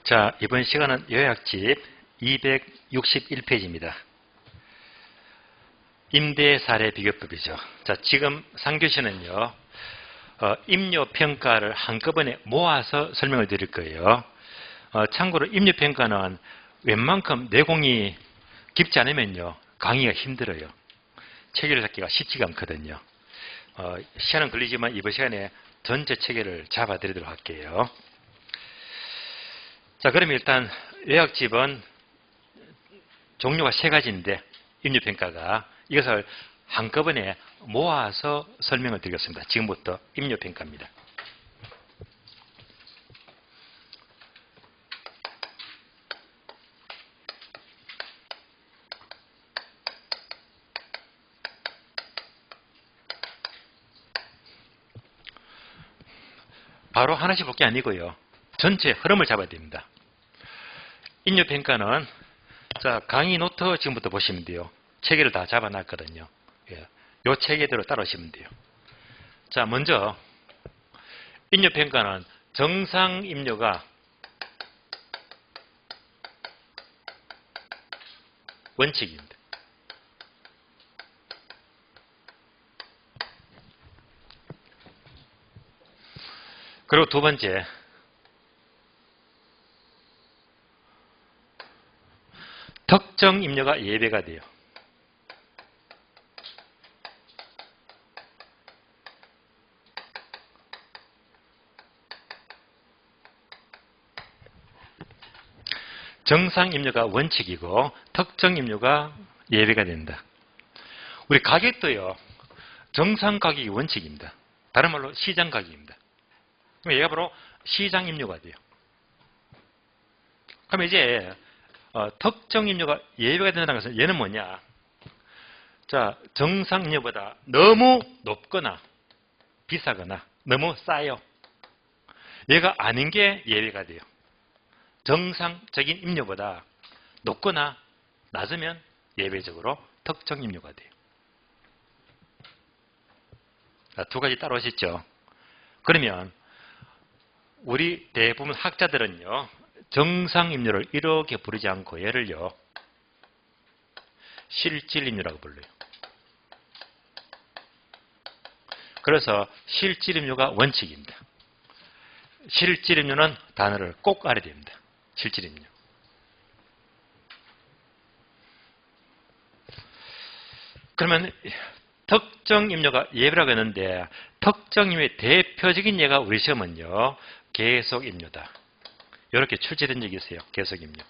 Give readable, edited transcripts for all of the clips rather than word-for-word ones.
자, 이번 시간은 요약집 261페이지입니다. 임대 사례 비교법이죠. 자, 지금 3교시는요, 임료평가를 한꺼번에 모아서 설명을 드릴 거예요. 참고로 임료평가는 웬만큼 내공이 깊지 않으면요, 강의가 힘들어요. 체계를 잡기가 쉽지가 않거든요. 시간은 걸리지만 이번 시간에 전체 체계를 잡아드리도록 할게요. 자, 그럼 일단 요약집은 종류가 세 가지인데 임료평가가 이것을 한꺼번에 모아서 설명을 드리겠습니다. 지금부터 임료평가입니다. 바로 하나씩 볼 게 아니고요. 전체 흐름을 잡아야 됩니다. 임료평가는 자, 강의 노트 지금부터 보시면 돼요. 체계를 다 잡아놨거든요. 이 체계대로 따라오시면 돼요. 자, 먼저 임료평가는 정상 임료가 원칙입니다. 그리고 두 번째, 특정 임료가 예외가 돼요. 정상 임료가 원칙이고 특정 임료가 예외가 된다. 우리 가격도요, 정상 가격이 원칙입니다. 다른 말로 시장 가격입니다. 그럼 얘가 바로 시장 임료가 돼요. 그럼 이제 특정 임료가 예외가 된다는 것은 얘는 뭐냐? 자, 정상 임료보다 너무 높거나 비싸거나 너무 싸요. 얘가 아닌 게 예외가 돼요. 정상적인 임료보다 높거나 낮으면 예외적으로 특정 임료가 돼요. 자, 두 가지 따라오시죠. 그러면 우리 대부분 학자들은요, 정상 임료를 이렇게 부르지 않고 얘를요, 실질 임료라고 불러요. 그래서 실질 임료가 원칙입니다. 실질 임료는 단어를 꼭 알아야 됩니다. 실질 임료. 그러면 특정 임료가 예외라고 했는데 특정 임료의 대표적인 예가 우리 시험은요, 계속 임료다. 이렇게 출제된 적이 있어요. 계속 임료.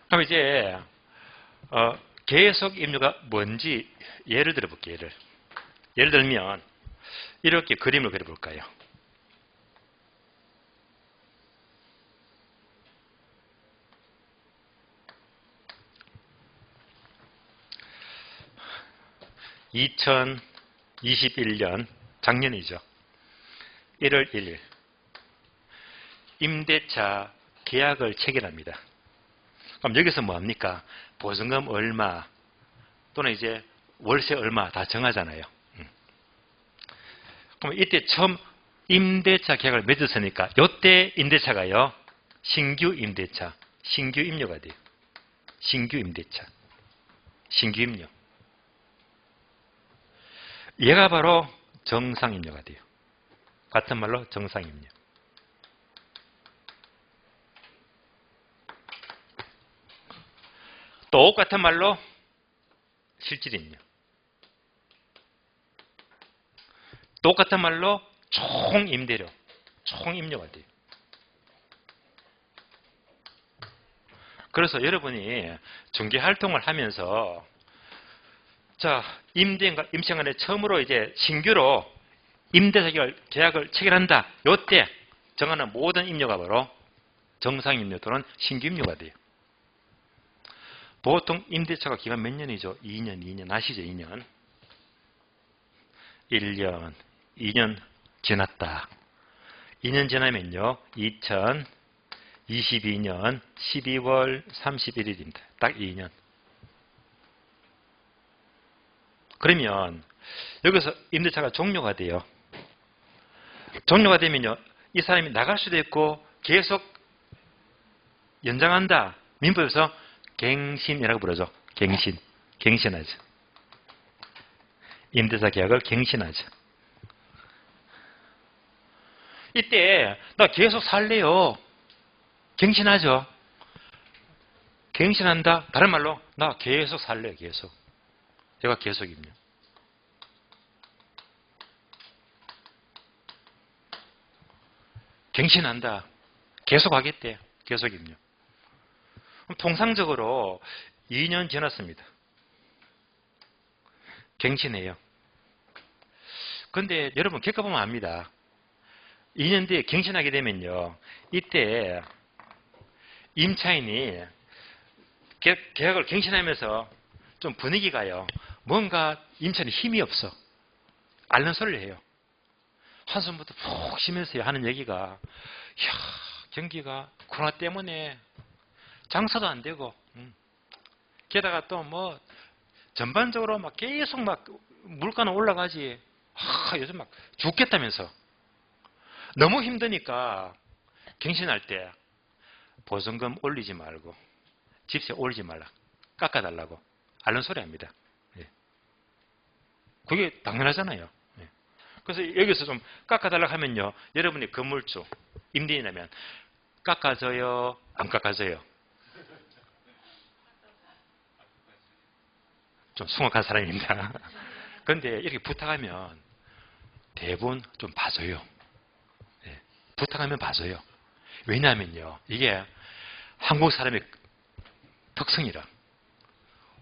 그럼 이제 계속 임료가 뭔지 예를 들어 볼게요. 예를 들면 이렇게 그림을 그려볼까요? (2021년) 작년이죠. 1월 1일 임대차 계약을 체결합니다. 그럼 여기서 뭐합니까? 보증금 얼마 또는 이제 월세 얼마 다 정하잖아요. 그럼 이때 처음 임대차 계약을 맺었으니까 이때 임대차가요, 신규 임대차, 신규 임료가 돼요. 신규 임대차, 신규 임료. 얘가 바로 정상 임료가 돼요. 같은 말로 정상 임료. 똑같은 말로 실질 임료. 똑같은 말로 총 임대료, 총 임료가 돼요. 그래서 여러분이 중개 활동을 하면서 자, 임대인과 임차인간에 처음으로 이제 신규로 임대차 계약을 체결한다. 이때 정하는 모든 임료가 바로 정상 임료 또는 신규 임료가 돼요. 보통 임대차가 기간 몇 년이죠? 2년 아시죠? 2년. 1년, 2년 지났다. 2년 지나면요, 2022년 12월 31일입니다. 딱 2년. 그러면 여기서 임대차가 종료가 돼요. 종료가 되면요, 이 사람이 나갈 수도 있고 계속 연장한다. 민법에서 갱신이라고 부르죠. 갱신하죠. 임대차 계약을 갱신하죠. 이때 나 계속 살래요. 갱신하죠. 갱신한다. 다른 말로 나 계속 살래요. 계속. 제가 계속입니다. 갱신한다. 계속하겠대. 계속입니다. 통상적으로 2년 지났습니다. 갱신해요. 근데 여러분 겪어보면 압니다. 2년 뒤에 갱신하게 되면요, 이때 임차인이 계약을 갱신하면서 좀 분위기가요, 뭔가 임차인이 힘이 없어. 앓는 소리를 해요. 한숨부터 푹 쉬면서 하는 얘기가, 이야, 경기가 코로나 때문에 장사도 안 되고, 게다가 또 뭐 전반적으로 막 계속 막 물가는 올라가지. 요즘 막 죽겠다면서. 너무 힘드니까 갱신할 때 보증금 올리지 말고 집세 올리지 말라. 깎아달라고 앓는 소리 합니다. 예. 그게 당연하잖아요. 예. 그래서 여기서 좀 깎아달라고 하면요, 여러분이 건물주, 임대인이라면 깎아줘요? 안 깎아줘요? 좀 숭악한 사람입니다. 그런데 이렇게 부탁하면 대부분 좀 봐줘요. 예. 부탁하면 봐줘요. 왜냐하면요, 이게 한국 사람의 특성이라.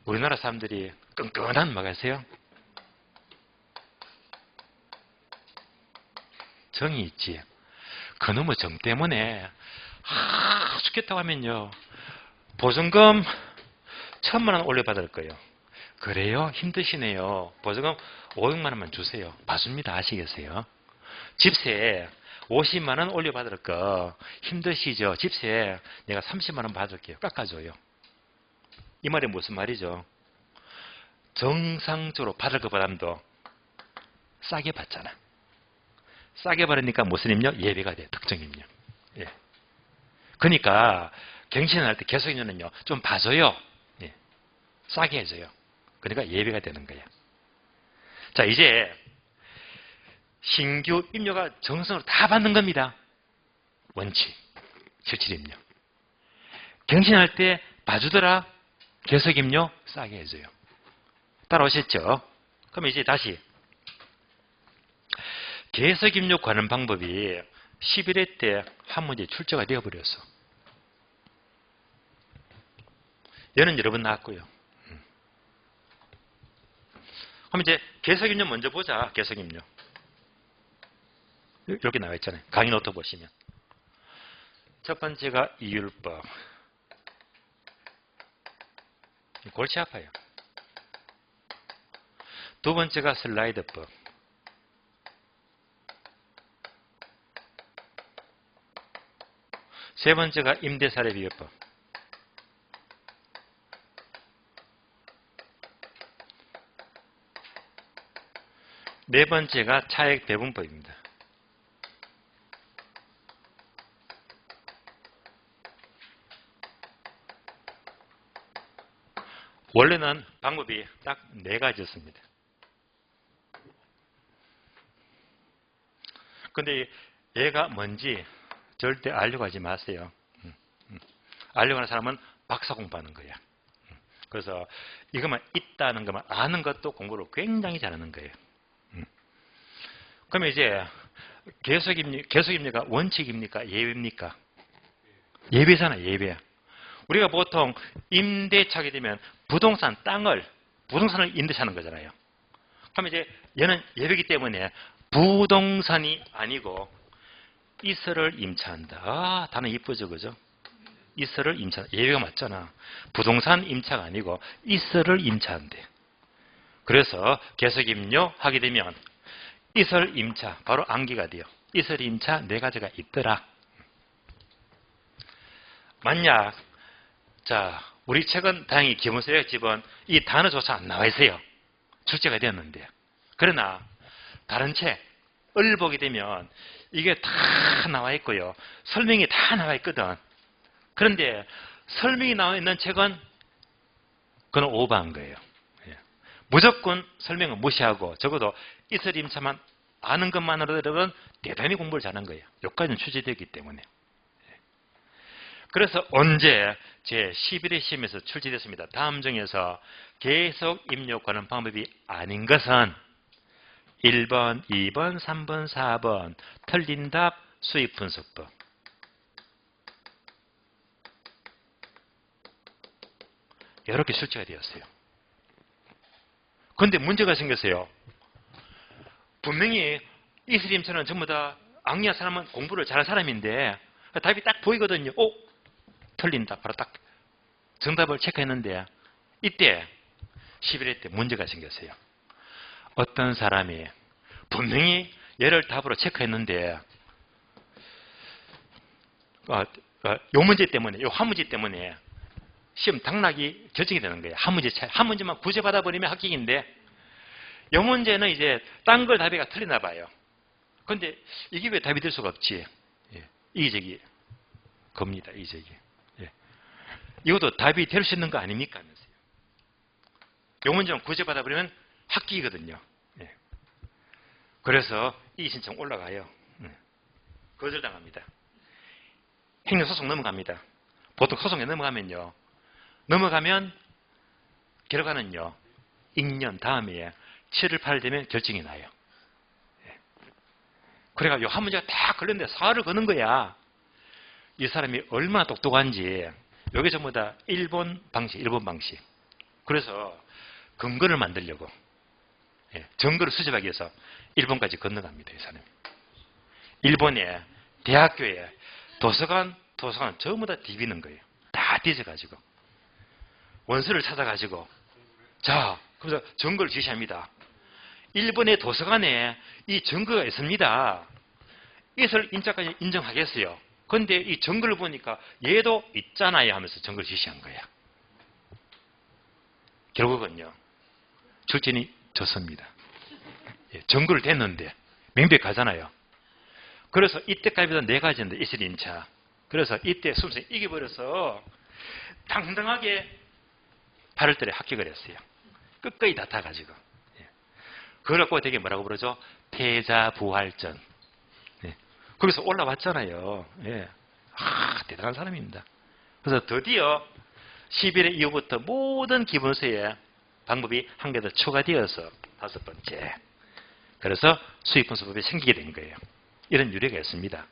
우리나라 사람들이 끈끈한 뭐 아세요? 정이 있지. 그놈의 정 때문에 죽겠다고 하면요, 보증금 1,000만 원 올려받을 거예요. 그래요? 힘드시네요. 보증금 500만 원만 주세요. 봐줍니다. 아시겠어요? 집세 50만 원 올려받을 거 힘드시죠? 집세 내가 30만 원 받을게요. 깎아줘요. 이 말이 무슨 말이죠? 정상적으로 받을 것보다도 싸게 받잖아. 싸게 받으니까 무슨 힘요? 예배가 돼. 특정임요. 예. 그러니까 갱신할 때 계속임료는요, 좀 봐줘요. 예. 싸게 해줘요. 그러니까 예배가 되는 거야. 자, 이제 신규 임료가 정성으로 다 받는 겁니다. 원칙, 실질임료. 갱신할 때 봐주더라. 계속임료 싸게 해줘요. 따라오셨죠? 그럼 이제 다시 계속임료 관한 방법이 11회 때 한 문제 출제가 되어버렸어. 얘는 여러 번 나왔고요. 그럼 이제 계속임료 먼저 보자. 계속임료. 이렇게 나와 있잖아요. 강의 노트 보시면. 첫 번째가 이율법. 골치 아파요. 두 번째가 슬라이드법. 세 번째가 임대사례비율법. 네 번째가 차액배분법입니다. 원래는 방법이 딱 4가지였습니다. 근데 얘가 뭔지 절대 알려고 하지 마세요. 알려고 하는 사람은 박사 공부하는 거야. 그래서 이것만 있다는 것만 아는 것도 공부를 굉장히 잘하는 거예요. 그러면 이제 계속임료가 원칙입니까? 예외입니까? 예배잖아요. 예배. 우리가 보통 임대차게 되면 부동산을 임대차는 거잖아요. 그럼 이제 얘는 예배이기 때문에 부동산이 아니고 이설을 임차한다. 아, 단어 이쁘죠, 그죠? 이설을 임차한다. 예배가 맞잖아. 부동산 임차가 아니고 이설을 임차한대. 그래서 계속임료 하게 되면 이설 임차, 바로 암기가 돼요. 이설 임차 4가지가 있더라. 만약, 자, 우리 책은 다행히 기본서적 집은 이 단어조차 안 나와 있어요. 출제가 되었는데. 그러나 다른 책, 을 보게 되면 이게 다 나와 있고요. 설명이 다 나와 있거든. 그런데 설명이 나와 있는 책은 그건 오버한 거예요. 예. 무조건 설명을 무시하고 적어도 이슬 임차만 아는 것만으로는 대단히 공부를 잘한 거예요. 여기까지는 출제되기 때문에. 그래서 언제 제11회 시험에서 출제됐습니다. 다음 중에서 계속 입력하는 방법이 아닌 것은 1번, 2번, 3번, 4번 틀린 답 수익 분석법. 이렇게 출제가 되었어요. 그런데 문제가 생겼어요. 분명히 이슬임처럼 전부 다 악리한 사람은 공부를 잘한 사람인데 답이 딱 보이거든요. 틀린다. 바로 딱 정답을 체크했는데 이때 11회 때 문제가 생겼어요. 어떤 사람이 분명히 얘를 답으로 체크했는데 요 문제 때문에, 요 한 문제 때문에 시험 당락이 결정이 되는 거예요. 한 문제만 구제받아 버리면 합격인데 요 문제는 이제 딴 걸 답이가 틀리나 봐요. 그런데 이게 왜 답이 될 수가 없지? 예. 이의제기 겁니다. 이의제기. 예. 이것도 답이 될 수 있는 거 아닙니까? 하면서요. 요 문제만 구제받아 버리면 합격이거든요. 예. 그래서 이의 신청 올라가요. 거절당합니다. 행정소송 넘어갑니다. 보통 소송에 넘어가면 결과는요. 2년 다음에 7월 8일 되면 결정이 나요. 그래가 요 한 문제가 딱 걸렸는데 사활을 거는 거야. 이 사람이 얼마나 똑똑한지. 여기 전부 다 일본 방식. 그래서 근거를 만들려고 증거를 수집하기 위해서 일본까지 건너갑니다. 이 사람이. 일본에 대학교에 도서관 전부 다 뒤비는 거예요. 다 뒤져가지고 원서를 찾아가지고 자, 그래서 증거를 제시합니다. 일본의 도서관에 이 증거가 있습니다. 이슬 임차까지 인정하겠어요. 그런데 이 증거를 보니까 얘도 있잖아요 하면서 증거를 제시한 거야. 결국은요. 출전이 졌습니다. 증거를 댔는데 명백하잖아요. 그래서 이때까지도 4가지인데 이슬 임차. 그래서 이때 수험생이 이겨버려서 당당하게 8월달에 합격을 했어요. 끝까지 다 타가지고. 그걸 갖고 되게 뭐라고 부르죠? 패자부활전. 거기서 올라왔잖아요. 대단한 사람입니다. 그래서 드디어 11회 이후부터 모든 기본서에 방법이 한 개 더 추가되어서 5번째. 그래서 수익분석법이 생기게 된 거예요. 이런 유래가 있습니다.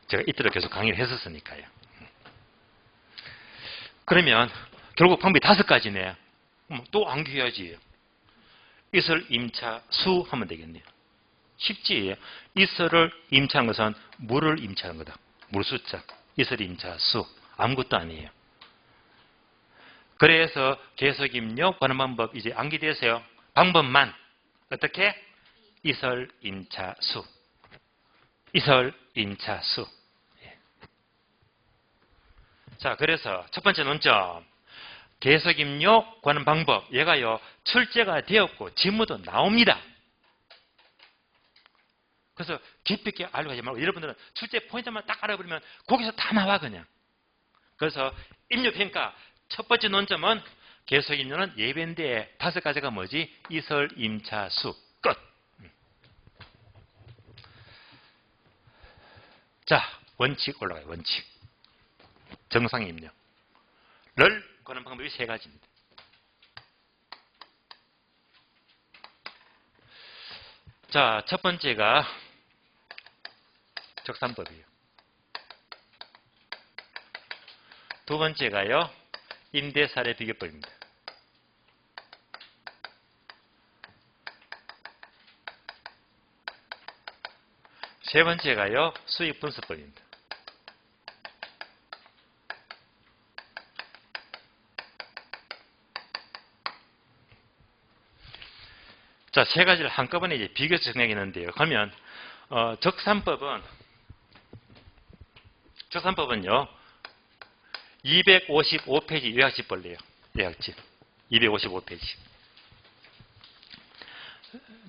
제가 이때도 계속 강의를 했었으니까요. 그러면 결국 방법이 5가지네. 또 암기해야지. 이슬, 임차, 수 하면 되겠네요. 쉽지. 이슬을 임차한 것은 물을 임차한 거다. 물 숫자. 이슬, 임차, 수. 아무것도 아니에요. 그래서 계속 입력 하는 방법 이제 암기되세요. 방법만 어떻게? 이슬, 임차, 수. 이슬, 임차, 수. 자, 그래서 첫 번째 논점. 계속 입력 하는 방법. 얘가요, 출제가 되었고, 지문도 나옵니다. 그래서 깊이 있게 알고 하지 말고, 여러분들은 출제 포인트만 딱 알아버리면, 거기서 다 나와, 그냥. 그래서 입력평가. 첫 번째 논점은 계속 입력은 예배인데 5가지가 뭐지? 이설, 임차, 수. 끝. 자, 원칙 올라가요, 원칙. 정상 입력. 를 거는 방법이 3가지입니다. 자, 첫 번째가 적산법이에요. 두 번째가요, 임대사례 비교법입니다. 세 번째가요, 수익분석법입니다. 자, 3가지를 한꺼번에 이제 비교해서 정리하겠는데요. 그러면, 적산법은요, 255페이지 요약집 볼래요. 요약집. 255페이지.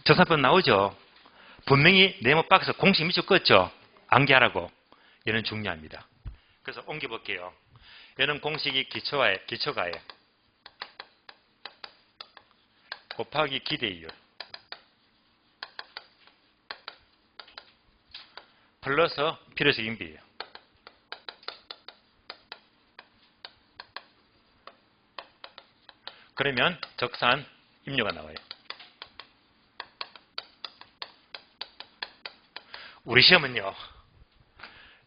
적산법 나오죠. 분명히 네모 박스 공식 밑줄 껐죠. 암기하라고. 얘는 중요합니다. 그래서 옮겨볼게요. 얘는 공식이 기초가에 곱하기 기대이율 플러스 필요적 인비예요. 그러면 적산 임료가 나와요. 우리 시험은요,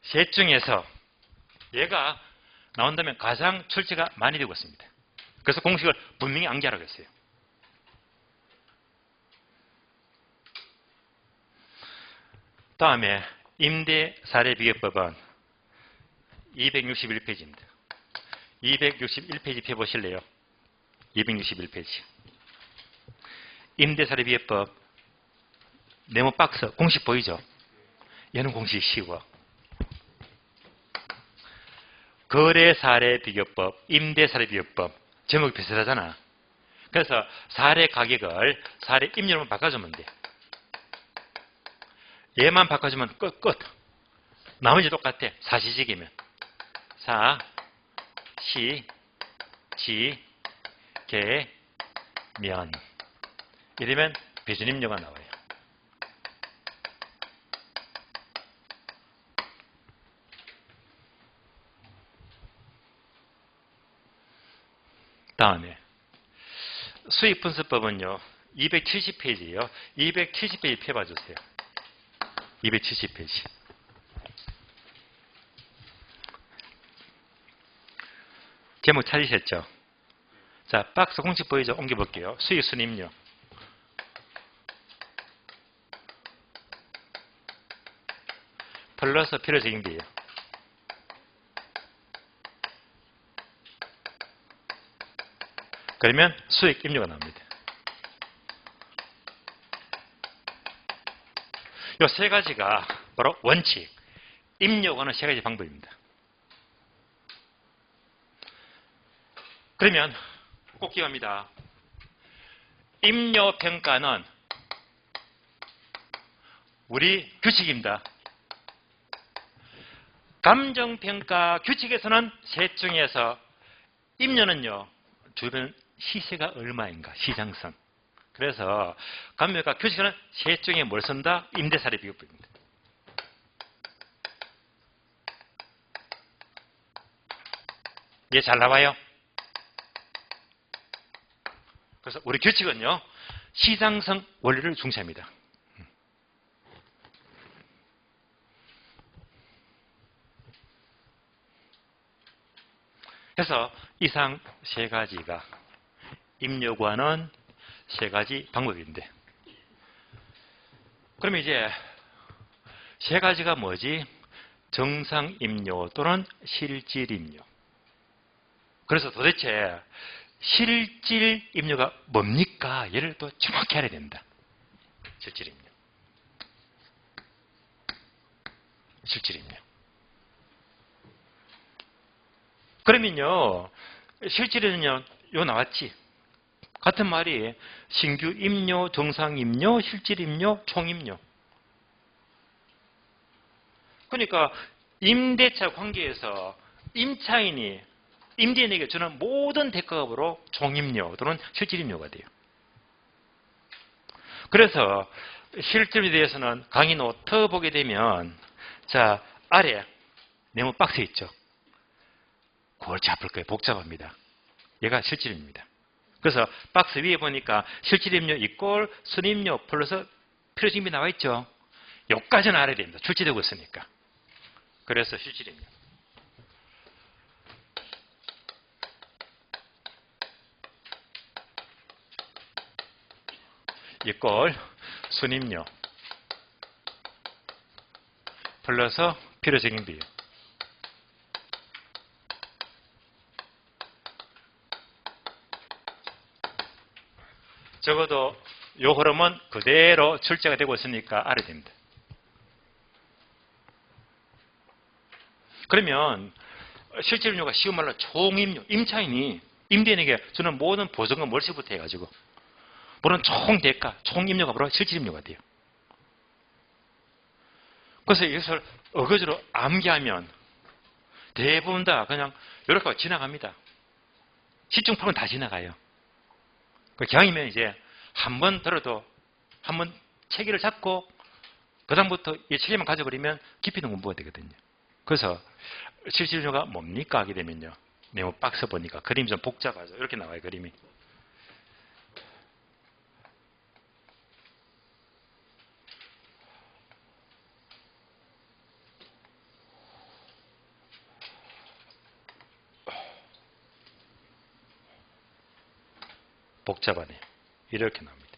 셋 중에서 얘가 나온다면 가장 출제가 많이 되고 있습니다. 그래서 공식을 분명히 암기하라고 했어요. 다음에 임대사례비교법은 261페이지입니다. 261페이지 펴보실래요? 261페이지. 임대사례비교법 네모 박스 공식 보이죠? 얘는 공식이 쉬워. 거래사례비교법, 임대사례비교법 제목이 비슷하잖아. 그래서 사례 가격을 사례 임료로만 바꿔주면 돼. 얘만 바꿔주면 끝. 나머지 똑같아. 사시직이면 사, 시, 지, 개, 면 이러면 비준임료가 나와요. 다음에 수익분수법은요. 270페이지예요. 270페이지 펴봐주세요. 270페이지. 제목 찾으셨죠? 자, 박스 공식 보이죠? 옮겨볼게요. 수익순임료. 플러스 필요적 인비예요. 그러면 수익 임료가 나옵니다. 이 세 가지가 바로 원칙. 임료가는 세 가지 방법입니다. 그러면 꼭 기억합니다. 임료평가는 우리 규칙입니다. 감정평가 규칙에서는 셋 중에서 임료는요. 주변 시세가 얼마인가 시장성. 그래서 감정평가 규칙은 셋 중에 뭘 쓴다? 임대사례 비교법입니다. 얘 잘 나와요? 그래서 우리 규칙은요. 시장성 원리를 중시합니다. 그래서 이상 세 가지가 임료관은 세 가지 방법인데 그러면 이제 세 가지가 뭐지? 정상임료 또는 실질임료. 그래서 도대체 실질임료가 뭡니까? 얘를 또 정확히 알아야 된다. 실질임료. 실질임료. 그러면요. 실질임료는 요 나왔지. 같은 말이 신규 임료, 정상임료, 실질임료, 총임료. 그러니까 임대차 관계에서 임차인이 임대인에게 주는 모든 대가급으로 총임료 또는 실질임료가 돼요. 그래서 실질임료에 대해서는 강의 노트 보게 되면 자 아래 네모 박스 있죠. 골치 아플 거예요. 복잡합니다. 얘가 실질임료입니다. 그래서 박스 위에 보니까 실질임료 이꼴 순임료 플러스 필요직비 나와 있죠. 여기까지는 알아야 됩니다. 출제되고 있으니까. 그래서 실질임료. 이꼴 순임료 플러스 필요적인비. 적어도 이 흐름은 그대로 출제가 되고 있으니까 알아야 됩니다. 그러면 실질임료가 쉬운 말로 총임료, 임차인이 임대인에게 주는 모든 보증금 월세부터 해가지고 물론 총 대가, 총 임료가 바로 실질 임료가 돼요. 그래서 이것을 어거지로 암기하면 대부분 다 그냥 이렇게 지나갑니다. 시중품은 다 지나가요. 경이면 이제 한 번 들어도 한 번 체계를 잡고 그다음부터 이 체계만 가져버리면 깊이 있는 공부가 되거든요. 그래서 실질임료가 뭡니까 하게 되면요. 네모 박스 보니까 그림이 좀 복잡하죠. 이렇게 나와요, 그림이. 복잡하네요. 이렇게 나옵니다.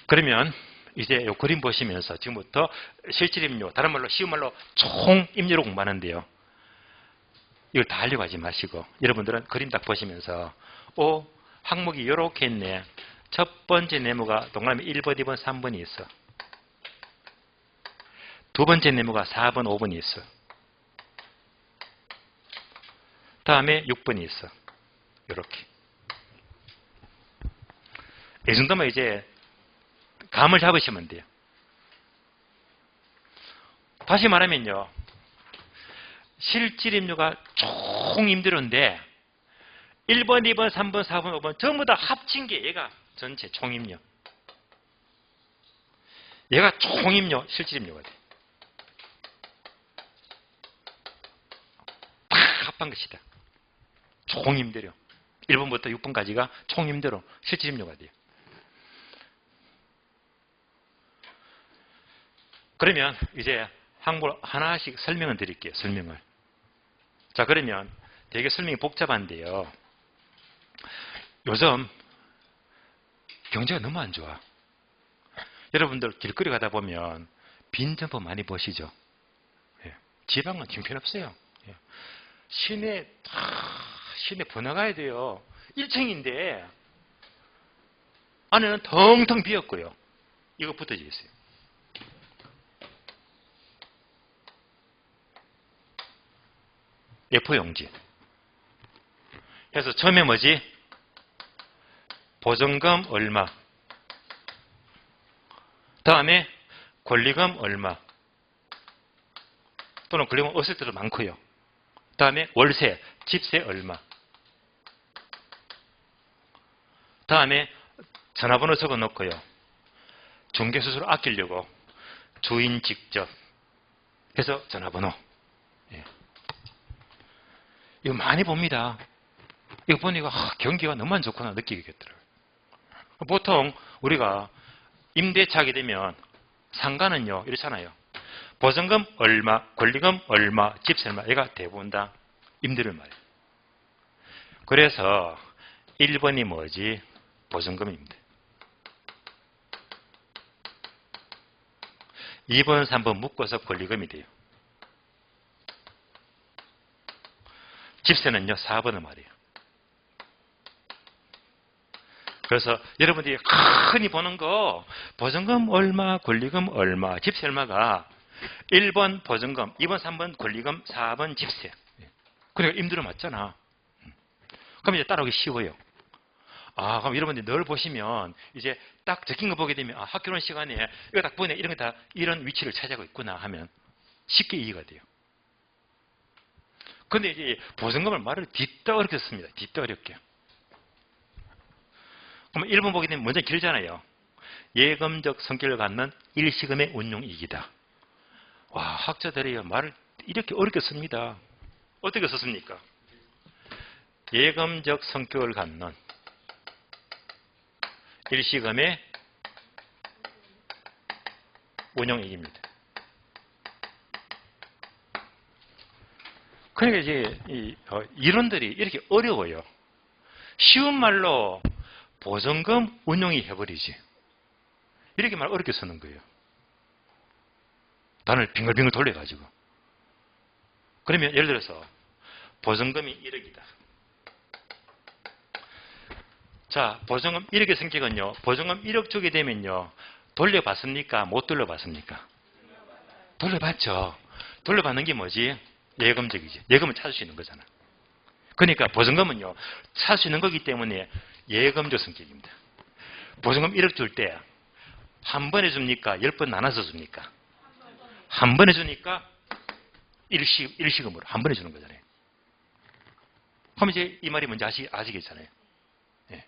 그러면 이제 이 그림 보시면서 지금부터 실질임료, 다른 말로 쉬운 말로 총임료로 공부하는데요. 이걸 다 하려고 하지 마시고 여러분들은 그림 딱 보시면서 항목이 이렇게 있네. 첫 번째 네모가 동그라미 1번, 2번, 3번이 있어. 두 번째 네모가 4번, 5번이 있어. 다음에 6번이 있어. 이렇게. 이 정도면 이제 감을 잡으시면 돼요. 다시 말하면요. 실질임료가 총임료인데 1번, 2번, 3번, 4번, 5번 전부 다 합친 게 얘가 전체 총임료. 얘가 총임료, 실질임료가 돼. 다 합한 것이다. 총임대로. 1번부터 6번까지가 총임대로 실질임료가 돼요. 그러면 이제 항목을 하나씩 설명을 드릴게요. 설명을. 자, 그러면 되게 설명이 복잡한데요. 요즘 경제가 너무 안 좋아. 여러분들 길거리 가다 보면 빈점포 많이 보시죠? 예. 지방은 형편없어요. 예. 시내 번화가야 돼요. 1층인데 안에는 텅텅 비었고요. 이거 붙어져 있어요. A4용지. 그래서 처음에 뭐지? 보증금 얼마. 다음에 권리금 얼마. 또는 권리금 없을 때도 많고요. 다음에 월세, 집세 얼마. 다음에 전화번호 적어 놓고요. 중개수수료 아끼려고 주인 직접 해서 전화번호. 예. 이거 많이 봅니다. 이거 보니까 경기가 너무 안 좋구나 느끼겠더라고요. 보통 우리가 임대차 하게 되면 상가는요 이렇잖아요. 보증금 얼마, 권리금 얼마, 집세 얼마. 얘가 대부분 다 임대료 말이에요. 그래서 1번이 뭐지? 보증금입니다. 2번, 3번 묶어서 권리금이 돼요. 집세는요 4번은 말이에요. 그래서 여러분들이 흔히 보는 거 보증금 얼마, 권리금 얼마, 집세 얼마가 1번 보증금, 2번, 3번 권리금, 4번 집세. 그러니까 임대료 맞잖아. 그럼 이제 따라오기 쉬워요. 그럼 여러분들이 늘 보시면 이제 딱 적힌 거 보게 되면 학교론 시간에 이거 딱 보네 이런 거 다 이런 위치를 차지하고 있구나 하면 쉽게 이해가 돼요. 근데 이제 보증금을 말을 뒤따 어렵게 썼습니다. 뒤따 어렵게. 그럼 1번 보게 되면 먼저 길잖아요. 예금적 성격을 갖는 일시금의 운용이익이다. 와, 학자들이 말을 이렇게 어렵게 씁니다. 어떻게 썼습니까? 예금적 성격을 갖는 일시금의 운용이익입니다. 그러니까 이제 이론들이 이렇게 어려워요. 쉬운 말로 보증금 운용이 해버리지. 이렇게 말 어렵게 쓰는 거예요. 단을 빙글빙글 돌려가지고. 그러면 예를 들어서 보증금이 1억이다. 자, 보증금 1억의 성격은요. 보증금 1억 주게 되면요. 돌려받습니까? 못 돌려받습니까? 돌려받죠. 돌려받는 게 뭐지? 예금적이지. 예금을 찾을 수 있는 거잖아. 그러니까 보증금은요, 살 수 있는 거기 때문에 예금조 성격입니다. 보증금 1억 줄 때 한 번에 줍니까? 10번 나눠서 줍니까? 한 번에 주니까 일시금으로 한 번에 주는 거잖아요. 그럼 이제 이 말이 뭔지 아시겠잖아요. 예.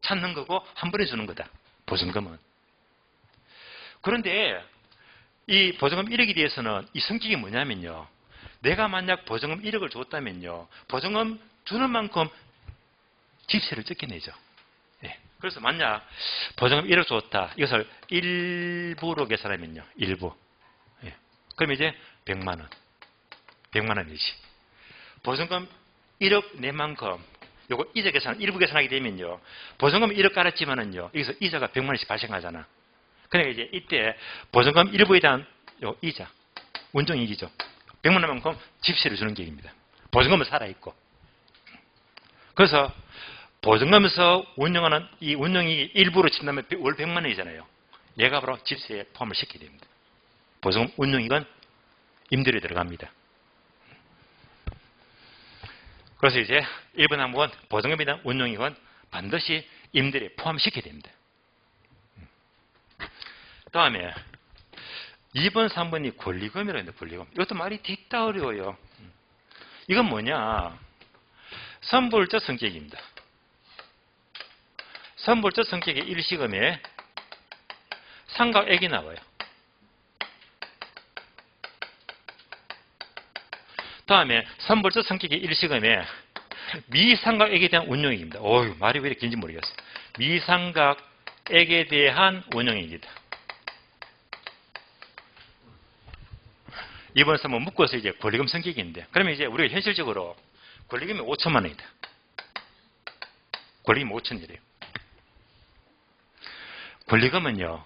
찾는 거고 한 번에 주는 거다. 보증금은. 그런데 이 보증금 1억에 대해서는 이 성격이 뭐냐면요. 내가 만약 보증금 1억을 줬다면요. 보증금 주는 만큼 집세를 적게 내죠. 예. 그래서 만약 보증금 1억 줬다. 이것을 일부로 계산하면요. 일부. 예. 그럼 이제 100만 원. 100만 원이지. 보증금 1억 낸 만큼 요거 이자 계산, 일부 계산하게 되면요. 보증금 1억 깔았지만은요. 여기서 이자가 100만 원씩 발생하잖아. 그러니까 이제 이때 보증금 일부에 대한 요 이자, 운정이익이죠. 100만 원만큼 집세를 주는 계획입니다. 보증금은 살아있고. 그래서 보증금에서 운영하는 이 운영이익 일부로 친다면 월 100만 원이잖아요. 얘가 바로 집세에 포함을 시키게 됩니다. 보증금 운영이익은 임대료에 들어갑니다. 그래서 이제 1번 항목은 보증금에 대한 운용이익은 반드시 임대료에 포함시켜야 됩니다. 다음에 2번, 3번이 권리금이라고 했는데 권리금. 이것도 말이 뒷다 어려워요. 이건 뭐냐? 선불적 성격입니다. 선불적 성격의 일시금에 상각액이 나와요. 다음에 선불적 성격의 일시금에 미상각액에 대한 운용이익입니다. 어휴, 말이 왜 이렇게 긴지 모르겠어요. 미상각액에 대한 운용이익이다. 이번 3번 묶어서 이제 권리금 성격인데, 그러면 이제 우리가 현실적으로 권리금이 5천만 원이다. 권리금 5천이래요. 권리금은요,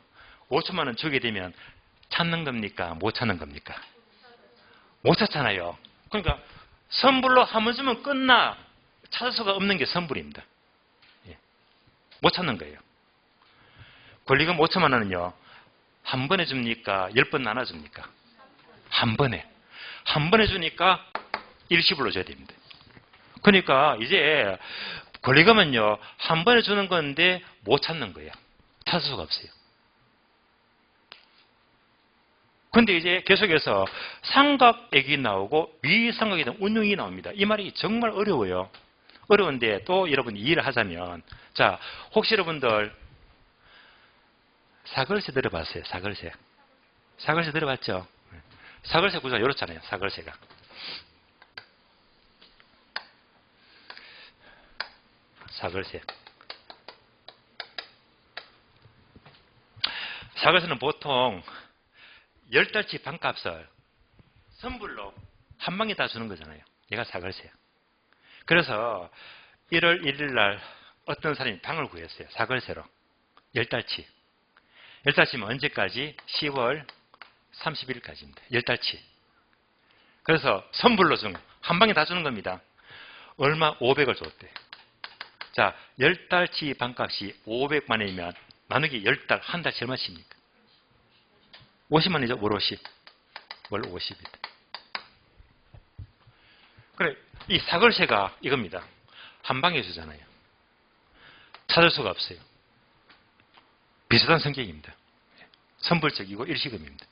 5천만 원 주게 되면 찾는 겁니까? 못 찾는 겁니까? 못 찾잖아요. 그러니까 선불로 한 번 주면 끝나. 찾을 수가 없는 게 선불입니다. 예. 못 찾는 거예요. 권리금 5천만 원은요. 한 번에 줍니까? 10번 나눠줍니까? 한 번에. 한 번에 주니까 일시불로 줘야 됩니다. 그러니까 이제 권리금은요. 한 번에 주는 건데 못 찾는 거예요. 찾을 수가 없어요. 근데 이제 계속해서 상각액이 나오고 미상각에 대한 운용이 나옵니다. 이 말이 정말 어려워요. 어려운데 또 여러분이 이해를 하자면, 자, 혹시 여러분들 사글세 들어봤어요? 사글세. 사글세 들어봤죠? 사글세 구조가 이렇잖아요. 사글세가. 사글세. 사글세는 보통 10달치 반값을 선불로 한 방에 다 주는 거잖아요. 얘가 사글세야. 그래서 1월 1일 날 어떤 사람이 방을 구했어요. 사글세로. 10달치. 10달치면 언제까지? 10월 30일까지입니다. 10달치. 그래서 선불로 주는 거. 한 방에 다 주는 겁니다. 얼마? 500을 줬대. 자, 10달치 반값이 500만 원이면 나누기 10달, 한 달치 얼마씩입니까? 50만 원이죠. 월 50. 월 50이다. 그래, 이 사글세가 이겁니다. 한 방에 주잖아요. 찾을 수가 없어요. 비슷한 성격입니다. 선불적이고 일시금입니다.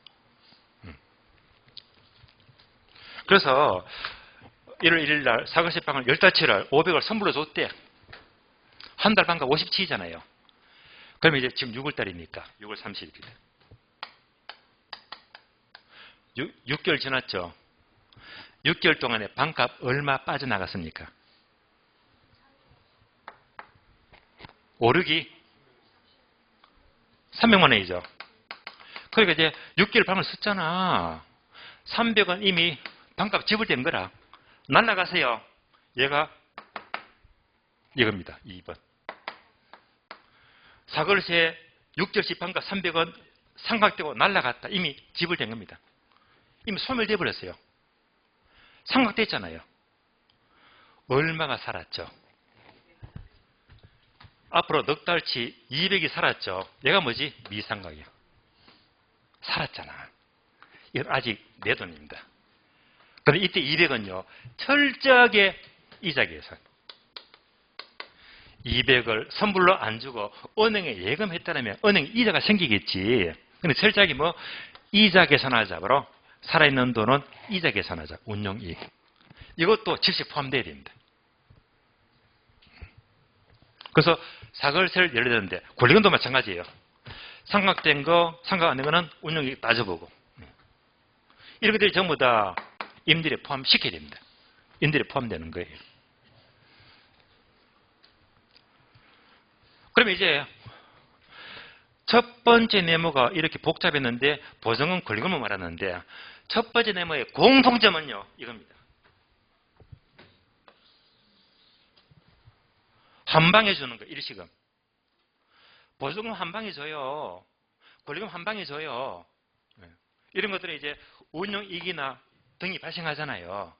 그래서 1월 1일 날 사글세 방을 10달치를 500을 선불로 줬대. 한 달 반값 57이잖아요. 그러면 이제 지금 6월 달이니까 6월 30일입니다. 6개월 지났죠. 6개월 동안에 반값 얼마 빠져나갔습니까? 5르기 300만 원이죠. 그러니까 이제 6개월 방을 썼잖아. 300원 이미 반값 지불된 거라. 날라가세요. 얘가 이겁니다. 2번. 사글세 6개월씩 반값 300원 상각되고 날라갔다. 이미 지불된 겁니다. 이미 소멸돼 버렸어요. 상각됐잖아요. 얼마가 살았죠? 앞으로 넉 달치 200이 살았죠. 얘가 뭐지? 미상각이야. 살았잖아. 이건 아직 내 돈입니다. 그런데 이때 200은요. 철저하게 이자 계산. 200을 선불로 안 주고 은행에 예금했다면 은행 이자가 생기겠지. 근데 철저하게 뭐 이자 계산하자. 바로 살아있는 돈은 이자 계산하자. 운용이익. 이것도 즉시 포함되어야 됩니다. 그래서 사글세를 예를 들었는데 권리금도 마찬가지예요. 삼각된 거, 삼각 안 된 거는 운용이익 따져보고. 이런 것들이 전부 다 임대료에 포함시켜야 됩니다. 임대료에 포함되는 거예요. 그러면 이제 첫 번째 네모가 이렇게 복잡했는데 보증금 권리금을 말하는데 첫 번째 네모의 공통점은요. 이겁니다. 한 방에 주는 거, 일시금. 보증금 한 방에 줘요. 권리금 한 방에 줘요. 이런 것들은 이제 운용이익이나 등이 발생하잖아요.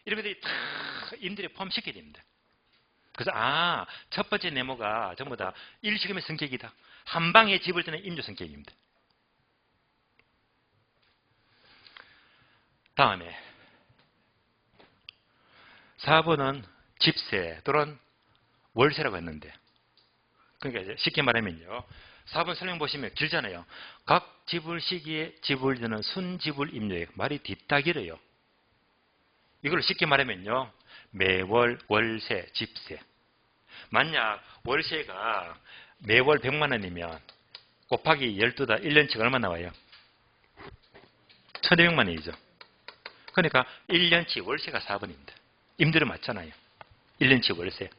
이런 것들이 다 임대료에 포함시켜야 됩니다. 그래서 첫 번째 네모가 전부 다 일시금의 성격이다. 한 방에 집을 때는 임대 성격입니다. 다음에 4번은 집세 또는 월세라고 했는데, 그러니까 이제 쉽게 말하면요. 4번 설명 보시면 길잖아요. 각 지불 시기에 지불되는 순지불 임대액. 말이 뒷따기래요. 이걸 쉽게 말하면요. 매월 월세, 집세. 만약 월세가 매월 100만 원이면 곱하기 12다 1년치가 얼마 나와요? 1200만 원이죠. 그러니까 1년치 월세가 4번입니다. 임대료 맞잖아요. 1년치 월세.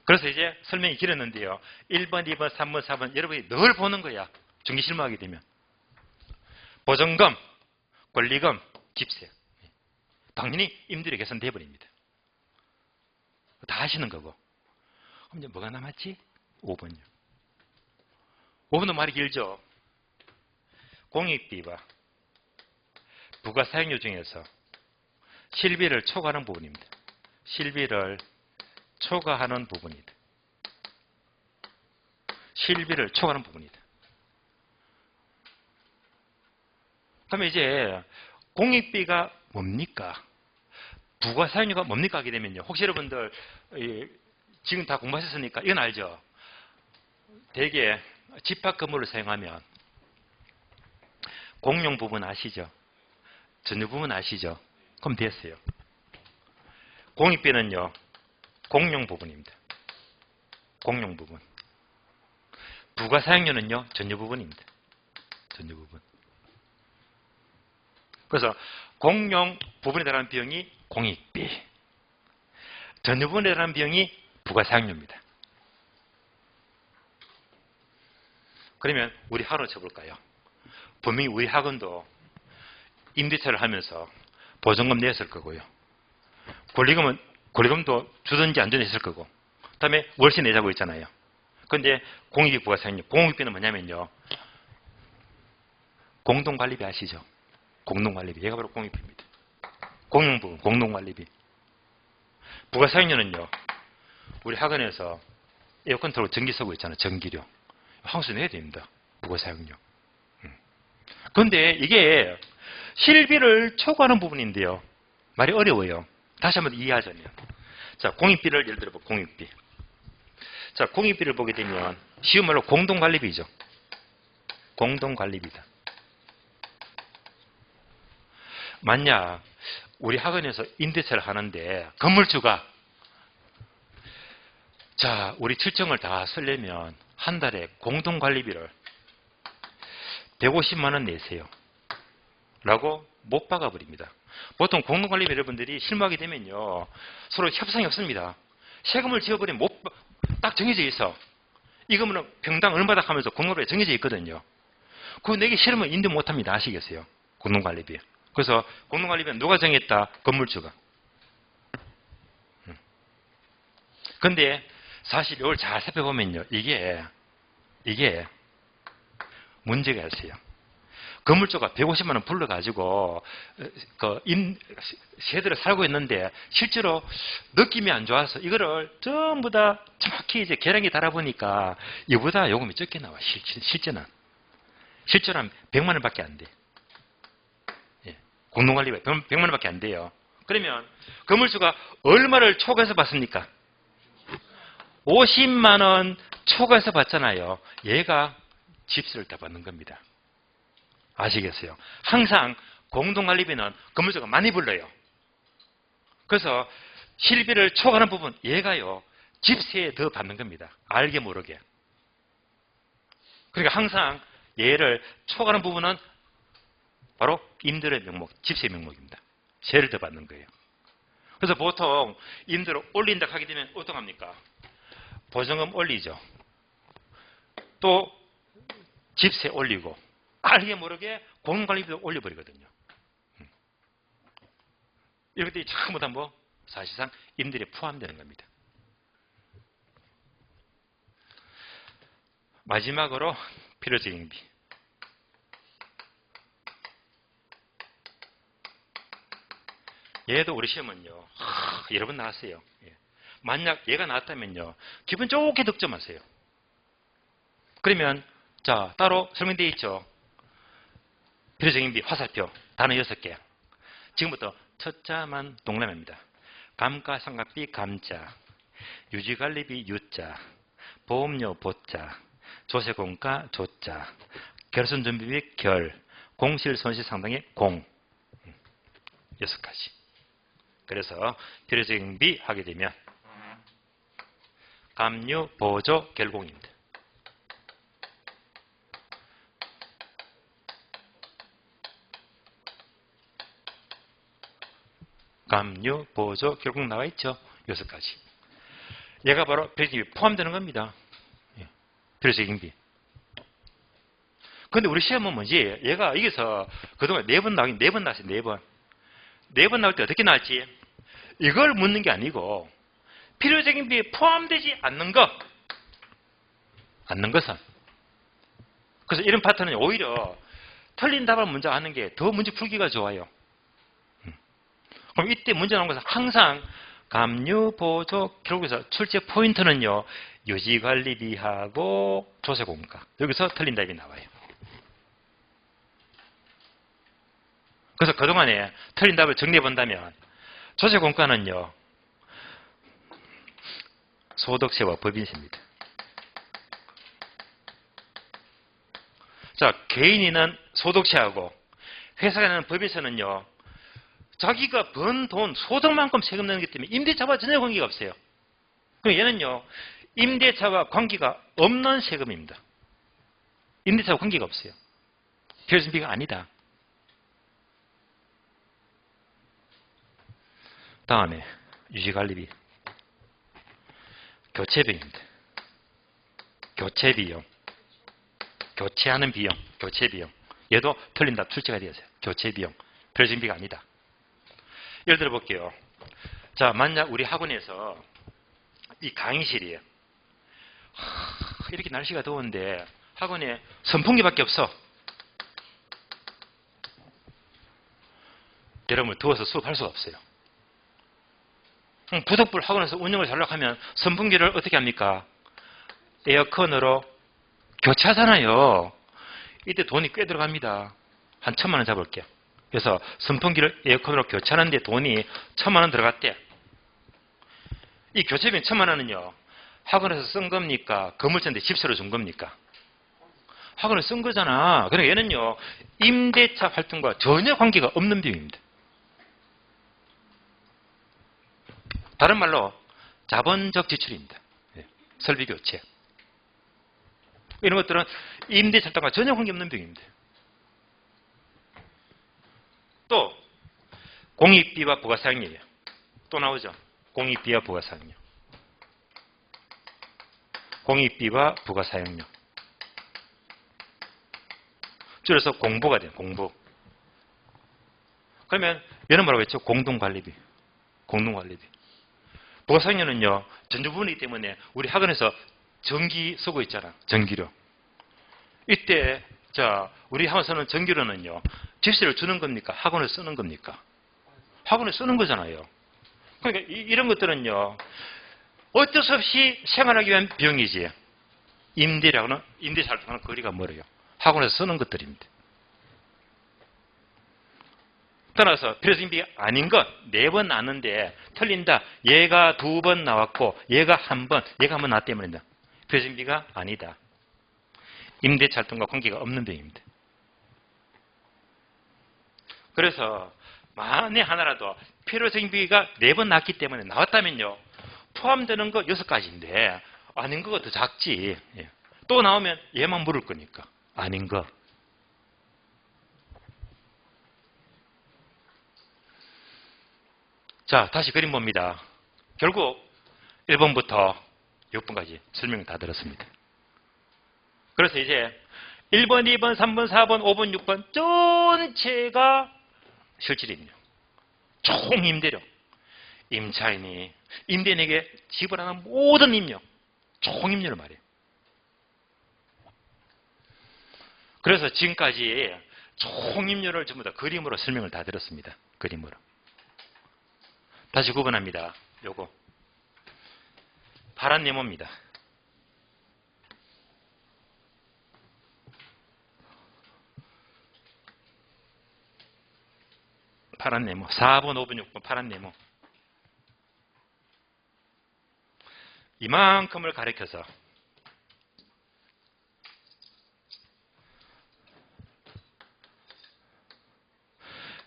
그래서 이제 설명이 길었는데요. 1번, 2번, 3번, 4번 여러분이 늘 보는 거야. 중기실무하게 되면. 보증금, 권리금, 집세. 당연히 임대료 개선돼 버립니다. 다 하시는 거고. 그럼 이제 뭐가 남았지? 5번요. 5번도 말이 길죠. 공익비와 부가사용료 중에서 실비를 초과하는 부분입니다. 실비를 초과하는 부분이다. 실비를 초과하는 부분이다. 그러면 이제 공익비가 뭡니까? 부가사용료가 뭡니까? 하게 되면요. 혹시 여러분들 지금 다 공부하셨으니까 이건 알죠? 대개 집합 건물을 사용하면 공용 부분 아시죠? 전유 부분 아시죠? 그럼 됐어요. 공익비는요. 공용 부분입니다. 공용 부분. 부가사용료는요. 전유 부분입니다. 전유 부분. 그래서 공용 부분에 달하는 비용이 공익비. 전유 부분에 달하는 비용이 부가사용료입니다. 그러면 우리 학원을 쳐볼까요? 분명히 우리 학원도 임대차를 하면서 보증금 냈을 거고요. 권리금도 주든지 안 주든지 했을 거고. 그 다음에 월세 내자고 있잖아요. 그런데 공익비 부가사용료. 공익비는 뭐냐면요. 공동관리비 아시죠? 공동관리비. 얘가 바로 공익비입니다. 공용부분, 공동관리비. 부가사용료는요. 우리 학원에서 에어컨 틀고 전기 쓰고 있잖아요. 전기료. 항수 내야 됩니다. 부가사용료. 그런데 이게 실비를 초과하는 부분인데요. 말이 어려워요. 다시 한번 이해하자면. 자, 공익비를 예를 들어 봐. 공익비. 자, 공익비를 보게 되면 쉬운 말로 공동관리비죠. 공동관리비다. 만약 우리 학원에서 임대차를 하는데 건물주가 자, 우리 7층을 다 쓰려면 한 달에 공동관리비를 150만 원 내세요. 라고 못 박아버립니다. 보통 공동관리비 여러분들이 실무하게 되면요. 서로 협상이 없습니다. 세금을 지어버리면 딱 정해져 있어. 이거는 평당 얼마다 하면서 공동관리비가 정해져 있거든요. 그거 내기 싫으면 인도 못합니다. 아시겠어요? 공동관리비. 그래서 공동관리비는 누가 정했다? 건물주가. 근데 사실 이걸 잘 살펴보면요. 이게 문제가 있어요. 건물주가 150만 원 불러가지고 세대를 살고 있는데 실제로 느낌이 안 좋아서 이거를 전부 다 정확히 이제 계량기 달아보니까 이보다 요금이 적게 나와. 실제는. 실제로는 100만 원밖에 안 돼. 예. 공동관리비 100만 원밖에 안 돼요. 그러면 건물주가 얼마를 초과해서 받습니까? 50만 원 초과해서 받잖아요. 얘가 집세를 다 받는 겁니다. 아시겠어요? 항상 공동관리비는 건물주가 많이 불러요. 그래서 실비를 초과하는 부분 얘가요. 집세에 더 받는 겁니다. 알게 모르게. 그러니까 항상 얘를 초과하는 부분은 바로 임대료의 명목, 집세 명목입니다. 세를 더 받는 거예요. 그래서 보통 임대료 올린다 하게 되면 어떡합니까? 보증금 올리죠. 또 집세 올리고 알게 모르게 공동관리비도 올려버리거든요. 이렇게 되면 전부 다 뭐 사실상 임대료에 포함되는 겁니다. 마지막으로 필요적인비. 얘도 우리 시험은요. 여러 번 나왔어요. 만약 얘가 나왔다면요. 기분 좋게 득점하세요. 그러면 자 따로 설명되어 있죠. 필요적인비 화살표 단어 6개. 지금부터 첫 자만 동그라미입니다. 감가상각비 감자, 유지관리비 유자, 보험료 보자, 조세공가 조자, 결손준비비 결, 공실손실상당의 공. 6가지. 그래서 필요적인 비 하게 되면 감유, 보조, 결공입니다. 감유, 보조, 결공 나와 있죠. 6가지. 얘가 바로 필요적인 비 포함되는 겁니다. 필요적인 비. 근데 우리 시험은 뭐지? 얘가 여기서 그동안 4번 나오긴 4번 나왔어요. 4번. 4번 나올 때 어떻게 나올지 이걸 묻는 게 아니고 필요적인 비에 포함되지 않는 것은 그래서 이런 파트는 오히려 틀린 답을 먼저 하는 게 더 문제 풀기가 좋아요. 그럼 이때 문제 나온 것은 항상 감유, 보조, 결국에서 출제 포인트는요. 유지관리비하고 조세공가. 여기서 틀린 답이 나와요. 그래서 그동안에 틀린 답을 정리해 본다면 조세공가는요. 소득세와 법인세입니다. 자, 개인이는 소득세하고 회사가 내는 법인세는요. 자기가 번 돈, 소득만큼 세금 내는 기 때문에 임대차와 전혀 관계가 없어요. 그럼 얘는요. 임대차와 관계가 없는 세금입니다. 임대차와 관계가 없어요. 필요성비가 아니다. 다음에 유지관리비. 교체비입니다. 교체비용. 교체하는 비용. 교체비용. 얘도 틀린 답 출제가 되었어요. 교체비용. 필요성비가 아니다. 예를 들어 볼게요. 자, 만약 우리 학원에서 이 강의실이에요. 이렇게 날씨가 더운데 학원에 선풍기밖에 없어. 여러분 더워서 수업할 수가 없어요. 부득불 학원에서 운영을 하려고 하면 선풍기를 어떻게 합니까? 에어컨으로 교체하잖아요. 이때 돈이 꽤 들어갑니다. 한 1,000만 원 잡을게요. 그래서 선풍기를 에어컨으로 교체하는데 돈이 1,000만 원 들어갔대. 이 교체비용 1,000만 원은요. 학원에서 쓴 겁니까? 건물주한테 집세로 준 겁니까? 학원에서 쓴 거잖아. 그러니까 얘는요. 임대차 활동과 전혀 관계가 없는 비용입니다. 다른 말로 자본적 지출입니다. 설비 교체. 이런 것들은 임대차 활동과 전혀 관계없는 비용입니다. 또 공익비와 부가사용료예요. 또 나오죠. 공익비와 부가사용료. 공익비와 부가사용료. 줄여서 공부가 돼요. 공부. 그러면 얘는 뭐라고 했죠? 공동관리비. 공동관리비. 부가사용료는요. 전주 부분이기 때문에 우리 학원에서 전기 쓰고 있잖아. 전기료. 이때 자 우리 학원에서는 전기료는요. 집세를 주는 겁니까? 학원에 쓰는 겁니까? 학원에 쓰는 거잖아요. 그러니까 이런 것들은요. 어쩔 수 없이 생활하기 위한 비용이지. 임대라고는 임대차랑은 거리가 멀어요. 학원에서 쓰는 것들입니다. 따라서 필요적 임비가 아닌 것 4번 나왔는데 틀린다. 얘가 2번 나왔고 얘가 1번, 얘가 1번 나왔기 때문에 필요적 임비가 아니다. 임대차 활동과 관계가 없는 병입니다. 그래서 만에 하나라도 필요적 임비가 4번 나왔기 때문에 나왔다면요. 포함되는 거 6가지인데 아닌 거가 더 작지. 또 나오면 얘만 물을 거니까. 아닌 거. 자, 다시 그림 봅니다. 결국 1번부터 6번까지 설명을 다 들었습니다. 그래서 이제 1번, 2번, 3번, 4번, 5번, 6번 전체가 실질임료. 총 임대료. 임차인이 임대인에게 지불하는 모든 임료. 총 임료를 말해요. 그래서 지금까지 총 임료를 전부 다 그림으로 설명을 다 들었습니다. 그림으로. 다시 구분합니다. 요거. 파란 네모입니다. 파란 네모. 4번, 5번, 6번 파란 네모. 이만큼을 가리켜서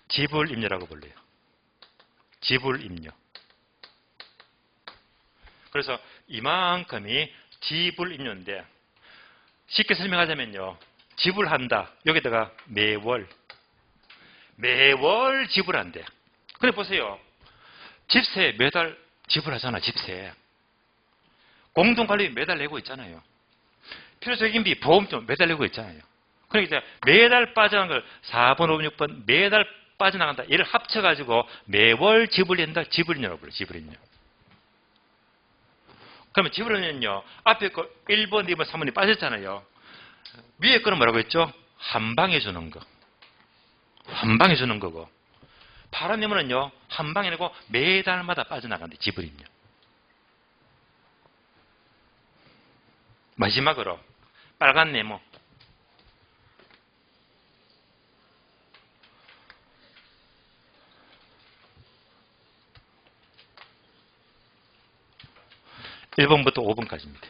지불임료라고 불러요. 지불임료. 그래서 이만큼이 지불임료인데 쉽게 설명하자면요. 지불한다. 여기다가 매월 지불한대. 근데 보세요. 집세 매달 지불하잖아. 집세. 공동관리 매달 내고 있잖아요. 필요적인비 보험료 매달 내고 있잖아요. 그러니까 매달 빠져나간 걸 4번, 5번, 6번 매달 빠져나간다. 얘를 합쳐가지고 매월 지불된다. 지불임료라고 불러요. 지불임료. 그러면 지불임료는요. 앞에 거 1번, 2번, 3번이 빠졌잖아요. 위에 거는 뭐라고 했죠? 한 방에 주는 거. 한 방에 주는 거고. 파란 네모는요. 한 방에 내고 매달마다 빠져나간대. 지불임료. 마지막으로 빨간 네모. (1번부터) (5번까지입니다)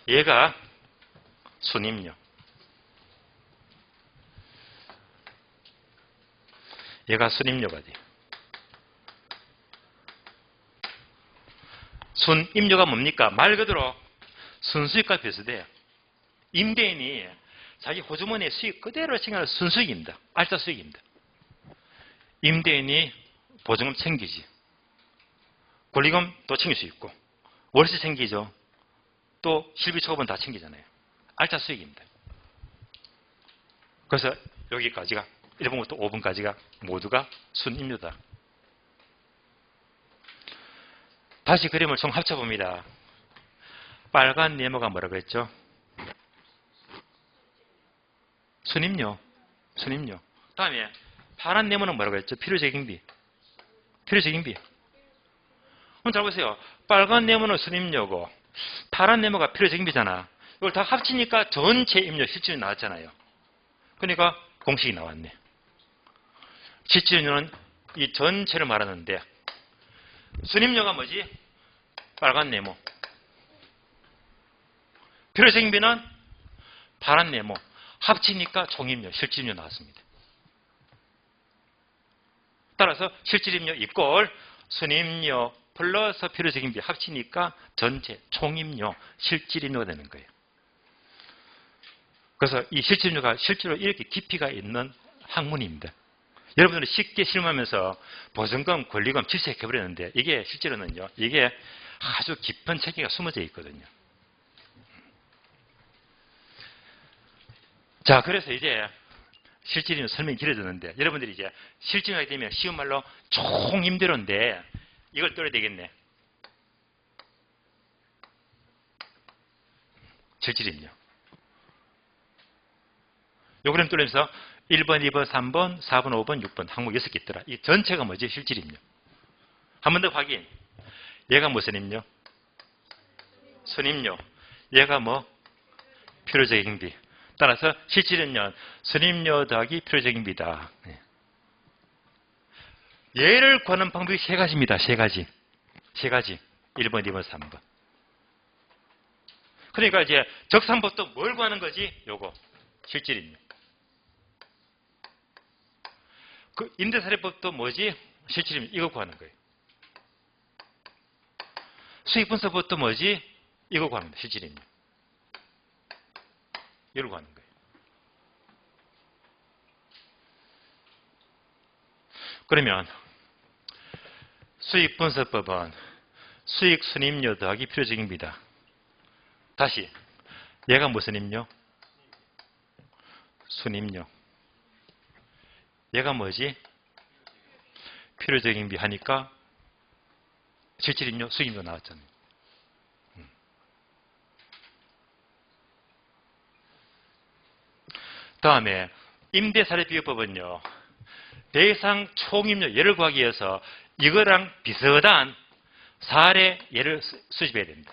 얘가 순임료. 얘가 순임료가 돼요. 순임료가 뭡니까? 말 그대로 순수익과 비슷해요. 임대인이 자기 호주머니에 수익 그대로 챙겨는 순수익입니다. 알짜 수익입니다. 임대인이 보증금 챙기지. 권리금도 챙길 수 있고 월세 챙기죠. 또 실비 초급은 다 챙기잖아요. 알짜 수익입니다. 그래서 여기까지가 1번부터 5번까지가 모두가 순임료다. 다시 그림을 총 합쳐봅니다. 빨간 네모가 뭐라고 했죠? 순임료. 순임료. 다음에 파란 네모는 뭐라고 했죠? 필요적인비. 필요적인비. 그럼 잘 보세요. 빨간 네모는 순임료고 파란 네모가 필요적인비잖아. 이걸 다 합치니까 전체 임료 실질이 나왔잖아요. 그러니까 공식이 나왔네. 실질임료는 이 전체를 말하는데 순임료가 뭐지? 빨간 네모. 필요적인비는 파란 네모. 합치니까 총임료, 실질임료 나왔습니다. 따라서 실질임료 이꼴 순임료 플러스 필요적인비 합치니까 전체 총임료, 실질임료가 되는 거예요. 그래서 이 실질임료가 실제로 이렇게 깊이가 있는 학문입니다. 여러분들은 쉽게 실무하면서 보증금, 권리금, 질색해버렸는데 이게 실제로는요. 이게 아주 깊은 체계가 숨어져 있거든요. 자, 그래서 이제 실질임료 설명이 길어졌는데 여러분들이 이제 실질임료가 되면 쉬운 말로 총임대료인데 이걸 떠야 되겠네. 실질임료. 요 그림 뚫으면서 1번, 2번, 3번, 4번, 5번, 6번 항목 6개 있더라. 이 전체가 뭐지? 실질임료. 한 번 더 확인. 얘가 무슨 임료? 순임료. 얘가 뭐? 필요적인비. 따라서 실질은요, 선임료 더하기 필요적입니다. 얘를 구하는 방법이 세 가지입니다. 세 가지. 1번, 2번, 3번. 그러니까 이제 적산법도 뭘 구하는 거지? 요거. 실질임료. 그 임대사례법도 뭐지? 실질임료. 이거 구하는 거예요. 수익분석법도 뭐지? 이거 구하는 거예요. 실질임료. 이걸 구하는 거예요. 그러면 수익분석법은 수익순임료 더하기 필요적입니다. 다시 얘가 무슨 임료? 순임료. 얘가 뭐지? 필요적인 비 하니까 실질임료, 수익임료 나왔잖아요. 다음에 임대사례비교법은요, 대상 총임료 예를 구하기 위해서 이거랑 비슷한 사례 예를 수집해야 됩니다.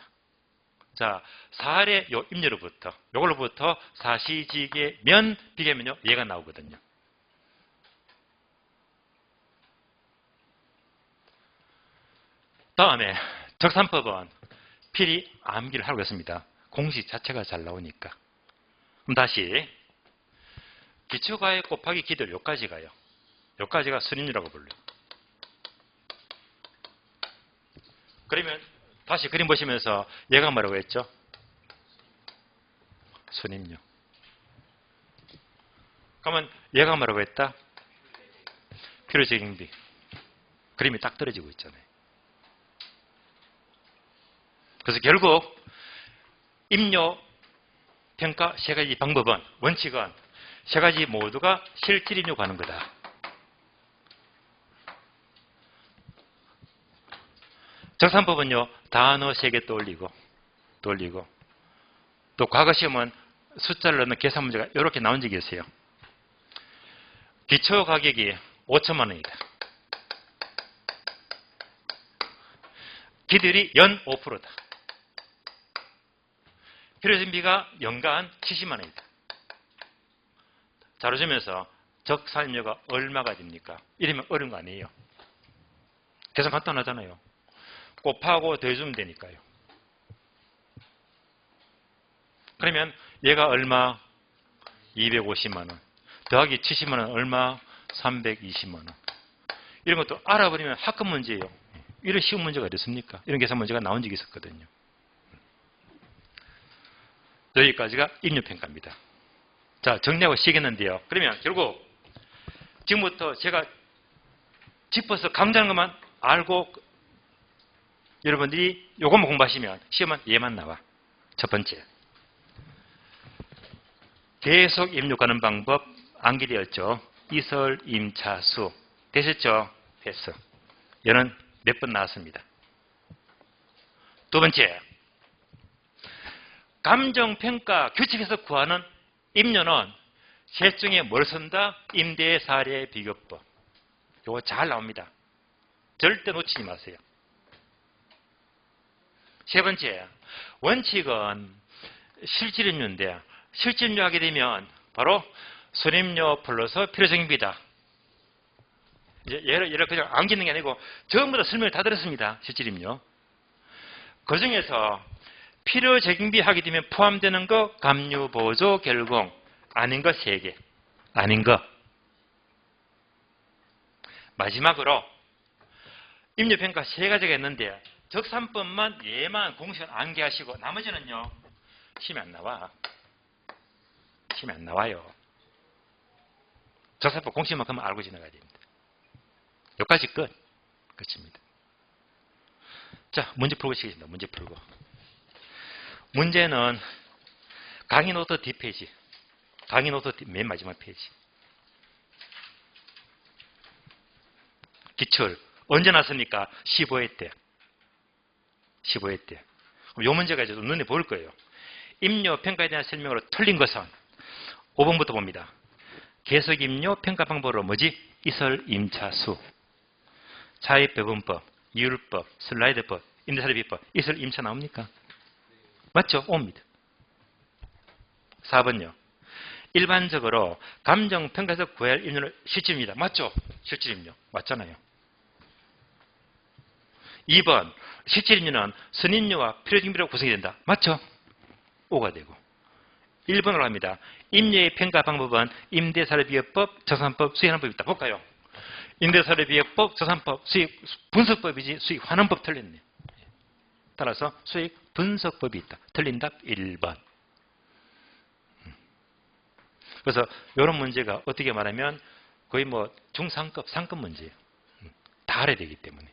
자, 사례 요 임료로부터, 요걸로부터 사시지계면 비교하면요, 얘가 나오거든요. 다음에 적산법은 필히 암기를 하고 있습니다. 공식 자체가 잘 나오니까. 그럼 다시 기초가액 곱하기 기들 요까지 가요. 요까지가 순임료라고 불러요. 그러면 다시 그림 보시면서 얘가 뭐라고 했죠? 순임료. 그러면 얘가 뭐라고 했다? 필요적인비. 그림이 딱 떨어지고 있잖아요. 그래서 결국 임료 평가 세 가지 방법은, 원칙은 세 가지 모두가 실질임료 가는 거다. 적산법은요, 단어 3개 떠올리고 또 과거 시험은 숫자를 넣는 계산 문제가 이렇게 나온 적이 있어요. 기초 가격이 5천만 원이다. 기들이 연 5%다. 필요진비가 연간 70만 원이다. 자료 주면서 적산임료가 얼마가 됩니까? 이러면 어려운 거 아니에요. 계산 간단하잖아요. 곱하고 더해주면 되니까요. 그러면 얘가 얼마? 250만 원. 더하기 70만 원 얼마? 320만 원. 이런 것도 알아버리면 학급 문제예요. 이런 쉬운 문제가 어딨습니까? 이런 계산 문제가 나온 적이 있었거든요. 여기까지가 임료평가입니다. 자, 정리하고 쉬겠는데요. 그러면 결국 지금부터 제가 짚어서 강조하는 것만 알고 여러분들이 요것만 공부하시면 시험은 얘만 나와. 첫 번째, 계속 입력하는 방법 암기되었죠. 이설, 임차수. 되셨죠? 됐어. 얘는 몇 번 나왔습니다. 두 번째, 감정평가 규칙에서 구하는 임료는 셋 중에 뭘 쓴다? 임대사례 비교법. 요거 잘 나옵니다. 절대 놓치지 마세요. 세 번째, 원칙은 실질임료인데 실질임료 하게 되면 바로 순임료 플러스 필요적입니다. 이제 얘를 그냥 암기는 게 아니고 전부 다 설명을 다 들었습니다. 실질임료. 그 중에서 필요적인비 하게 되면 포함되는 거 감유, 보조, 결공. 아닌 거 3개. 아닌 거. 마지막으로 임료평가 3가지가 있는데 적산법만 얘만 공식을 암기하시고 나머지는요. 시험에 안 나와. 시험에 안 나와요. 적산법 공식만큼은 알고 지나가야 됩니다. 여기까지 끝. 끝입니다. 자, 문제 풀고 시겠습니다. 문제 풀고. 문제는 강의 노트 뒷페이지. 강의 노트 맨 마지막 페이지. 기출. 언제 났습니까? 15회 때. 15회 때. 그럼 요 문제가 이제 눈에 보일 거예요. 임료 평가에 대한 설명으로 틀린 것은 5번부터 봅니다. 계속 임료 평가 방법으로 뭐지? 이설, 임차수. 차입 배분법, 이율법, 슬라이드법, 임대사례비법, 이설, 임차 나옵니까? 맞죠? 옵니다. 4번요. 일반적으로 감정평가에서 구해야 할 임료는 실질입니다. 맞죠? 실질임료. 맞잖아요. 2번, 실질임료는 선임료와 필요증비로 구성이 된다. 맞죠? 5가 되고. 1번으로 합니다. 임료의 평가 방법은 임대사료비율법, 저산법, 수익환원법이 있다. 볼까요? 임대사료비율법, 저산법, 수익 분석법이지 수익 환원법 틀렸네요. 따라서 수익 분석법이 있다. 틀린 답 1번. 그래서 이런 문제가 어떻게 말하면 거의 뭐 중상급, 상급 문제예요. 다 알아야 되기 때문에.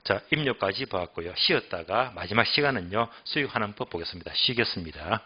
자, 임료까지 보았고요. 쉬었다가 마지막 시간은요. 수익환원법 보겠습니다. 쉬겠습니다.